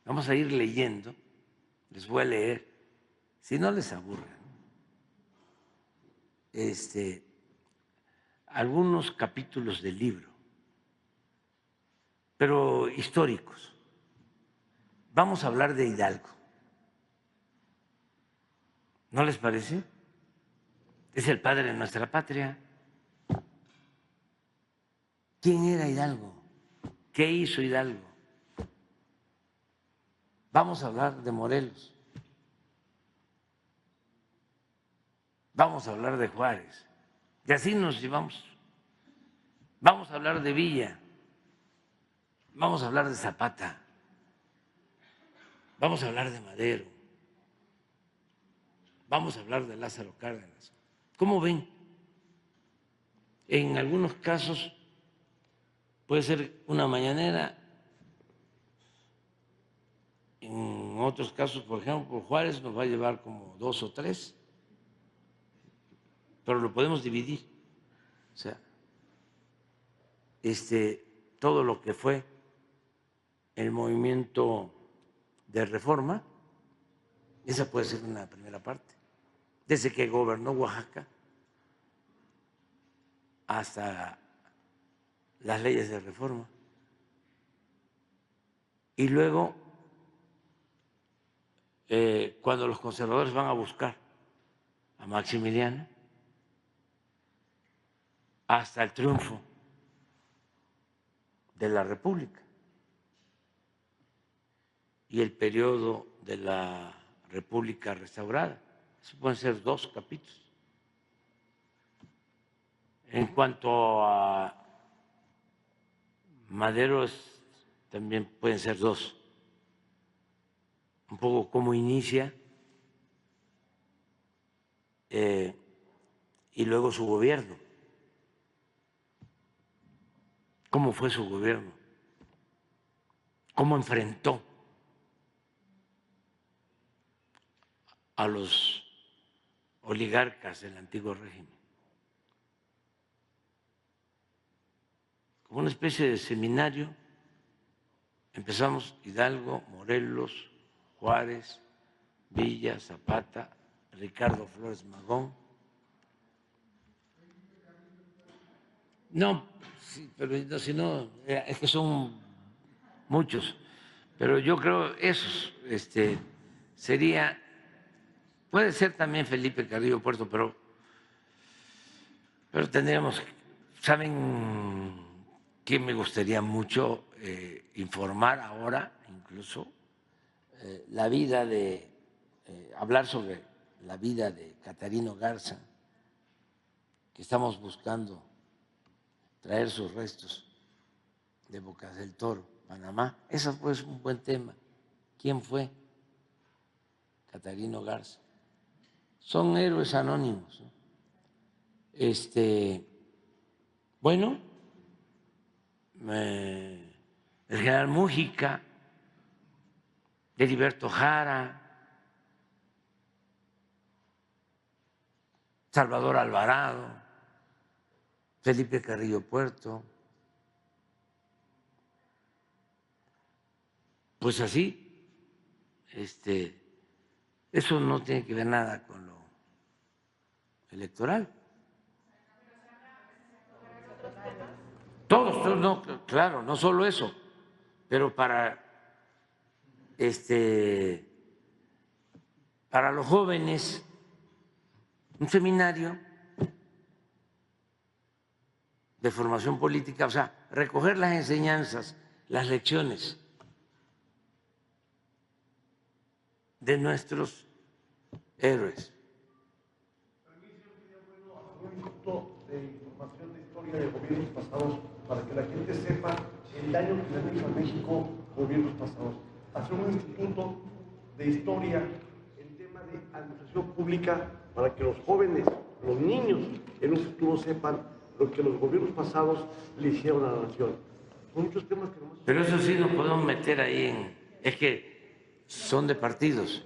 vamos a ir leyendo, les voy a leer, si no les aburre, algunos capítulos del libro, pero históricos. Vamos a hablar de Hidalgo. ¿No les parece? Es el padre de nuestra patria. ¿Quién era Hidalgo? ¿Qué hizo Hidalgo? Vamos a hablar de Morelos. Vamos a hablar de Juárez. Y así nos llevamos. Vamos a hablar de Villa. Vamos a hablar de Zapata. Vamos a hablar de Madero. Vamos a hablar de Lázaro Cárdenas. ¿Cómo ven? En algunos casos puede ser una mañanera, en otros casos, por ejemplo, Juárez nos va a llevar como 2 o 3, pero lo podemos dividir. O sea, todo lo que fue el movimiento de reforma, esa puede ser una primera parte, desde que gobernó Oaxaca hasta las leyes de reforma. Y luego, cuando los conservadores van a buscar a Maximiliano, hasta el triunfo de la República y el periodo de la República restaurada. Eso pueden ser 2 capítulos. En cuanto a Madero, también pueden ser 2. Un poco cómo inicia y luego su gobierno. ¿Cómo fue su gobierno? ¿Cómo enfrentó a los oligarcas del antiguo régimen? Como una especie de seminario, empezamos Hidalgo, Morelos, Juárez, Villa, Zapata, Ricardo Flores Magón. No, sí, pero si no, es que son muchos, pero yo creo esos sería, puede ser también Felipe Carrillo Puerto, pero tendríamos, ¿saben qué me gustaría mucho informar ahora? Incluso la vida hablar sobre la vida de Catarino Garza, que estamos buscando traer sus restos de Bocas del Toro, Panamá. Eso pues es un buen tema. ¿Quién fue Catarino Garza? Son héroes anónimos, ¿no? Bueno, el general Mújica, Heriberto Jara, Salvador Alvarado, Felipe Carrillo Puerto. Pues así, eso no tiene que ver nada con lo electoral. Todos, no, claro, no solo eso, pero para los jóvenes, un seminario de formación política, o sea, recoger las enseñanzas, las lecciones de nuestros héroes. Un instituto de información de historia de gobiernos pasados para que la gente sepa el daño que le han hecho a México gobiernos pasados. Hacer un instituto de historia en tema de administración pública para que los jóvenes, los niños en un futuro sepan lo que los gobiernos pasados le hicieron a la nación. Son muchos temas que no. Pero eso sí nos podemos meter ahí es que son de partidos,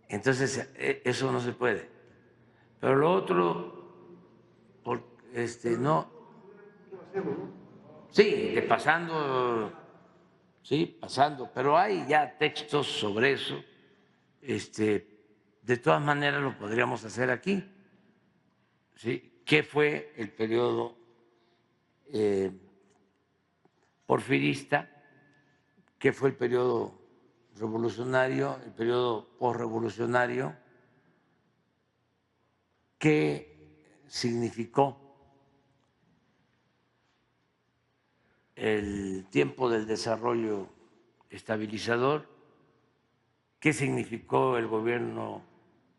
entonces eso no se puede. Pero lo otro, no. Sí, pasando ¿sí? Pasando, pero hay ya textos sobre eso. De todas maneras lo podríamos hacer aquí, ¿sí? ¿Qué fue el periodo porfirista? ¿Qué fue el periodo revolucionario, el periodo posrevolucionario? ¿Qué significó el tiempo del desarrollo estabilizador? ¿Qué significó el gobierno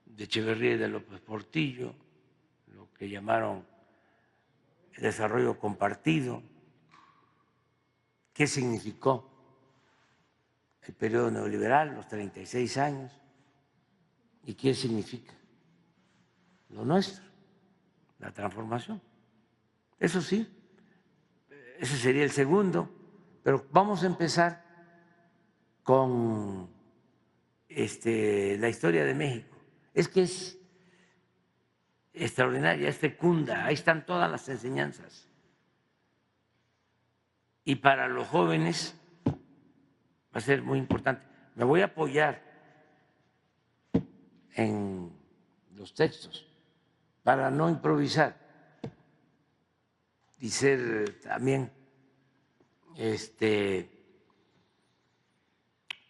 de Echeverría y de López Portillo, lo que llamaron el desarrollo compartido? ¿Qué significó el periodo neoliberal, los 36 años? ¿Y qué significa lo nuestro, la transformación? Eso sí, ese sería el segundo, pero vamos a empezar con la historia de México. Es que es extraordinaria, es fecunda, ahí están todas las enseñanzas. Y para los jóvenes va a ser muy importante. Me voy a apoyar en los textos para no improvisar y ser también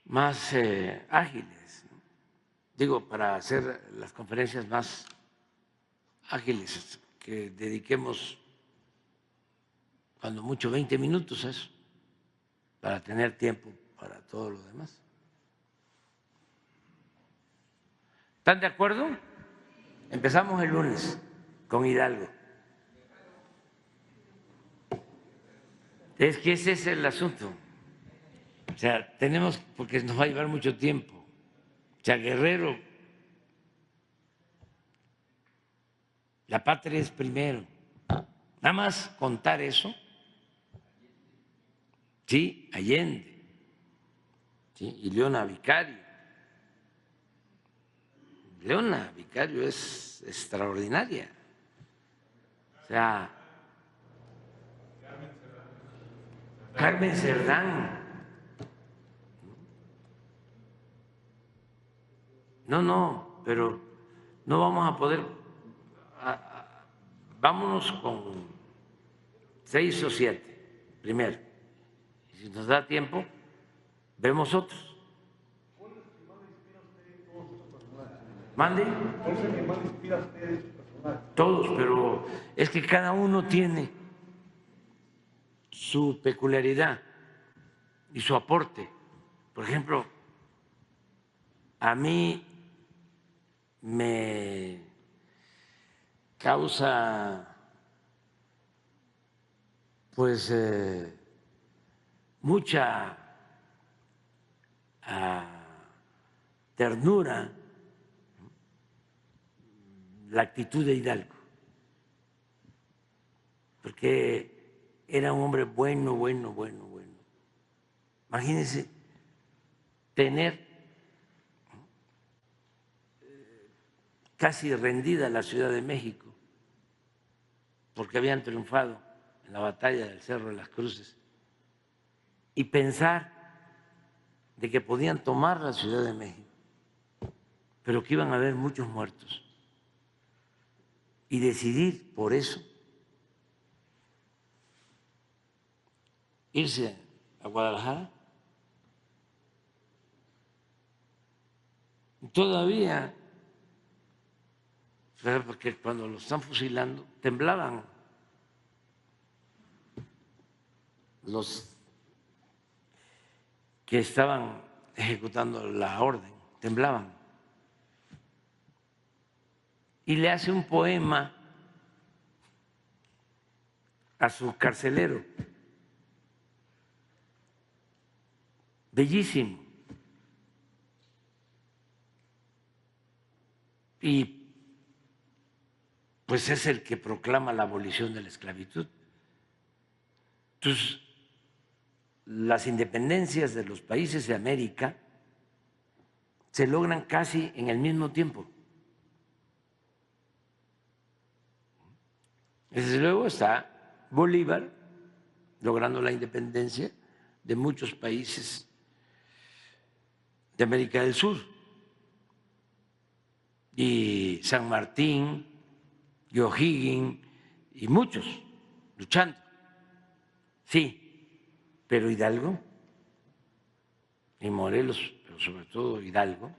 más ágiles, ¿no? Digo, para hacer las conferencias más ágiles, que dediquemos cuando mucho 20 minutos a eso, para tener tiempo para todo lo demás. ¿Están de acuerdo? Empezamos el lunes con Hidalgo. Es que ese es el asunto. O sea, tenemos, porque nos va a llevar mucho tiempo. O sea, Guerrero, la patria es primero. Nada más contar eso, sí, Allende, ¿sí? Y Leona Vicario. Leona Vicario es extraordinaria. O sea, Carmen Cerdán. No, pero no vamos a poder. Vámonos con 6 o 7 primero. Y si nos da tiempo, vemos otros. ¿Mande? ¿Cuál es el que más inspira a usted de su personaje? Todos, pero es que cada uno tiene su peculiaridad y su aporte. Por ejemplo, a mí me causa pues mucha ternura la actitud de Hidalgo, porque era un hombre bueno. Imagínense tener casi rendida la Ciudad de México, porque habían triunfado en la batalla del Cerro de las Cruces, y pensar de que podían tomar la Ciudad de México, pero que iban a haber muchos muertos, y decidir por eso irse a Guadalajara. Todavía, porque cuando lo están fusilando, temblaban los que estaban ejecutando la orden, temblaban. Y le hace un poema a su carcelero, bellísimo. Y pues es el que proclama la abolición de la esclavitud. Entonces, las independencias de los países de América se logran casi en el mismo tiempo. Desde luego está Bolívar logrando la independencia, de muchos países de América del Sur, y San Martín, y O'Higgins, y muchos luchando. Sí, pero Hidalgo y Morelos, pero sobre todo Hidalgo,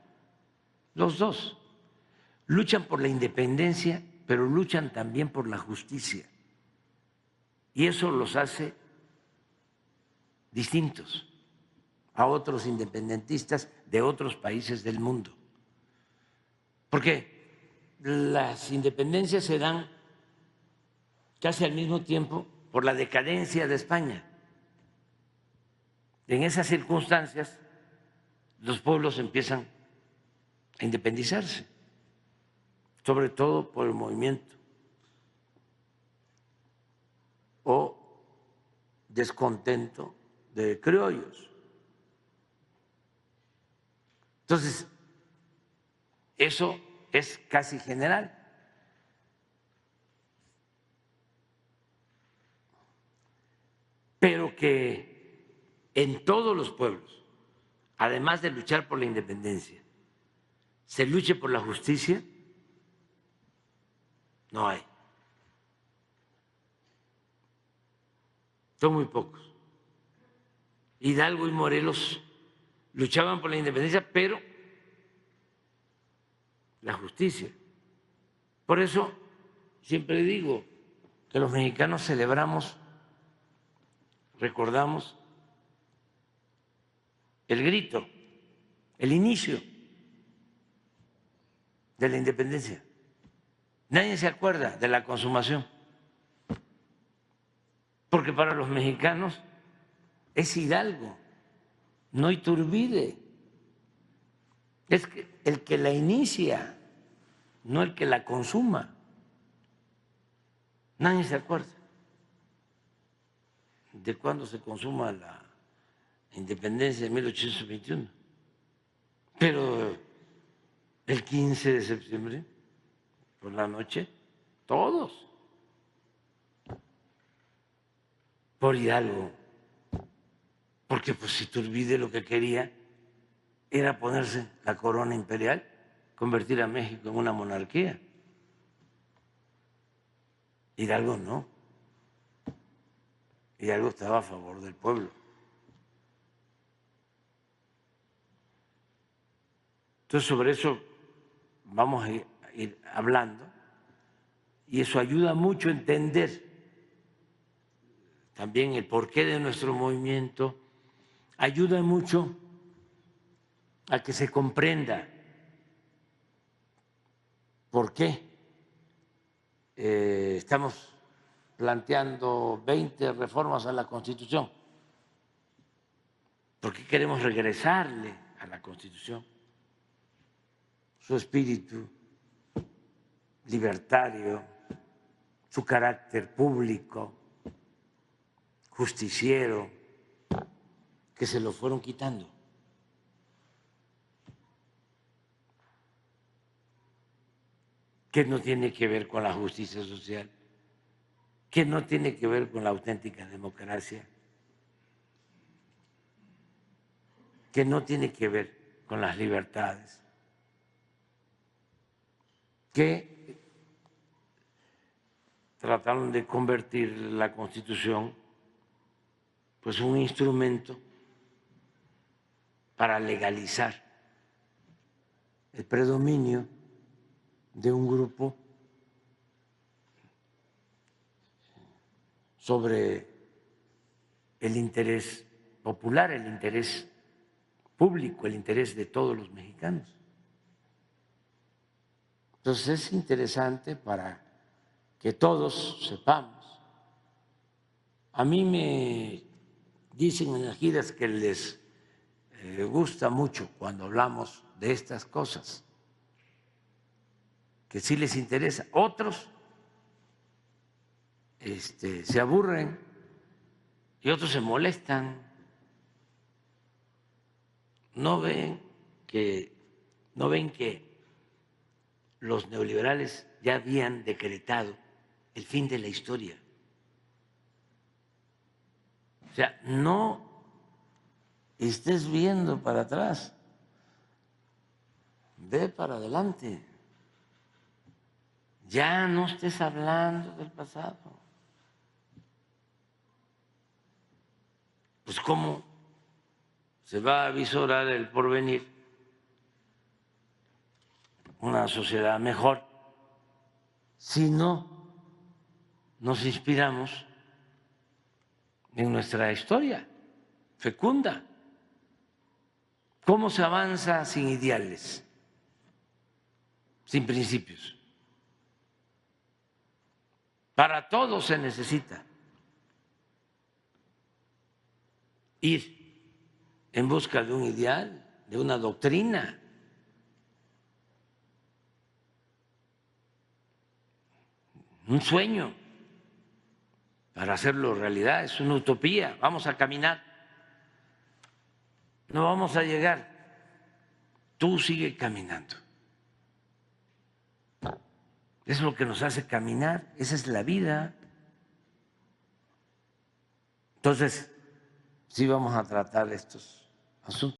los dos luchan por la independencia, pero luchan también por la justicia. Y eso los hace distintos a otros independentistas de otros países del mundo. Porque las independencias se dan casi al mismo tiempo por la decadencia de España. En esas circunstancias, los pueblos empiezan a independizarse, sobre todo por el movimiento o descontento de criollos. Entonces, eso es casi general. Pero que en todos los pueblos, además de luchar por la independencia, se luche por la justicia, no hay. Son muy pocos. Hidalgo y Morelos luchaban por la independencia, pero la justicia. Por eso siempre digo que los mexicanos celebramos, recordamos el grito, el inicio de la independencia. Nadie se acuerda de la consumación, porque para los mexicanos es Hidalgo, no Iturbide. Es el que la inicia, no el que la consuma. Nadie se acuerda de cuándo se consuma la independencia de 1821. Pero el 15 de septiembre, por la noche, todos por Hidalgo, porque pues Iturbide lo que quería era ponerse la corona imperial, convertir a México en una monarquía. Hidalgo no. Hidalgo estaba a favor del pueblo. Entonces, sobre eso vamos a ir hablando y eso ayuda mucho a entender también el porqué de nuestro movimiento, ayuda mucho a que se comprenda por qué estamos planteando 20 reformas a la Constitución, por qué queremos regresarle a la Constitución su espíritu libertario, su carácter público, justiciero, que se lo fueron quitando. Que no tiene que ver con la justicia social, que no tiene que ver con la auténtica democracia, que no tiene que ver con las libertades, que trataron de convertir la Constitución pues un instrumento para legalizar el predominio de un grupo sobre el interés popular, el interés público, el interés de todos los mexicanos. Entonces es interesante para que todos sepamos. A mí me dicen en las giras que les gusta mucho cuando hablamos de estas cosas, que sí les interesa. Otros se aburren y otros se molestan. No ven que los neoliberales ya habían decretado el fin de la historia. O sea, no estés viendo para atrás, ve para adelante. Ya no estés hablando del pasado. Pues ¿cómo se va a visorar el porvenir? Una sociedad mejor si no nos inspiramos en nuestra historia fecunda. ¿Cómo se avanza sin ideales, sin principios? Para todo se necesita ir en busca de un ideal, de una doctrina. Un sueño para hacerlo realidad, es una utopía. Vamos a caminar, no vamos a llegar. Tú sigue caminando. Es lo que nos hace caminar, esa es la vida. Entonces, sí vamos a tratar estos asuntos.